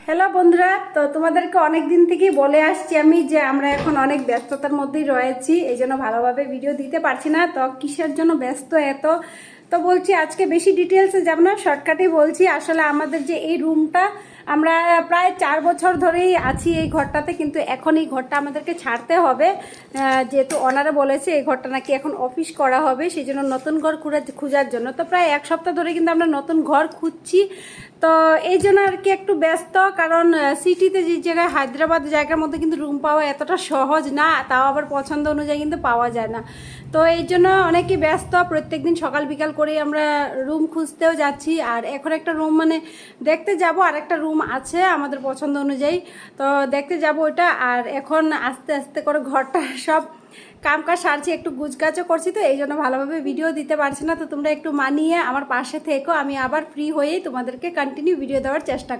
Hello বন্ধুরা, তো তোমাদেরকে অনেক দিন থেকেই বলে আসছি আমি যে আমরা এখন অনেক ব্যস্ততার মধ্যেই রয়েছি, এই জন্য ভালোভাবে ভিডিও দিতে পারছি না। তো কিসের জন্য ব্যস্ত এত, তো বলছি আজকে বেশি ডিটেলসে যাব না, শর্টকাটেই বলছি। আসলে আমাদের যে এই রুমটা, আমরা প্রায় 4 বছর ধরেই আছি এই ঘরটাতে, কিন্তু এখন এই ঘরটা আমাদেরকে ছাড়তে হবে, যেহেতু ওনারা বলেছে এই ঘরটা নাকি এখন অফিস করা হবে, সেই জন্য নতুন ঘর খোঁজার জন্য। তো প্রায় 1 সপ্তাহ ধরে কিন্তু আমরা নতুন ঘর খুঁজছি। তো এই জন্য আর কি একটু ব্যস্ত, কারণ সিটিতে যে জায়গায় হায়দ্রাবাদ জায়গার মধ্যে কিন্তু রুম পাওয়া এতটা সহজ না, তাও আবার পছন্দ অনুযায়ী কিন্তু পাওয়া যায় না। তো এই জন্য অনেকে ব্যস্ত, প্রত্যেকদিন সকাল বিকাল করেই আমরা রুম খুঁজতেও যাচ্ছি। আর এখন একটা রুম মানে দেখতে যাব, আর একটা রুম আছে আমাদের পছন্দ অনুযায়ী, তো দেখতে যাব ওটা। আর এখন আস্তে আস্তে করে ঘরটা সব কাম কাজ সারছি, একটু গুজগাছও করছি, তো এই জন্য ভালোভাবে ভিডিও দিতে পারছি না। তো তোমরা একটু মানিয়ে আমার পাশে থেকো, আমি আবার ফ্রি হয়েই তোমাদেরকে কন্টিনিউ ভিডিও দেওয়ার চেষ্টা করব।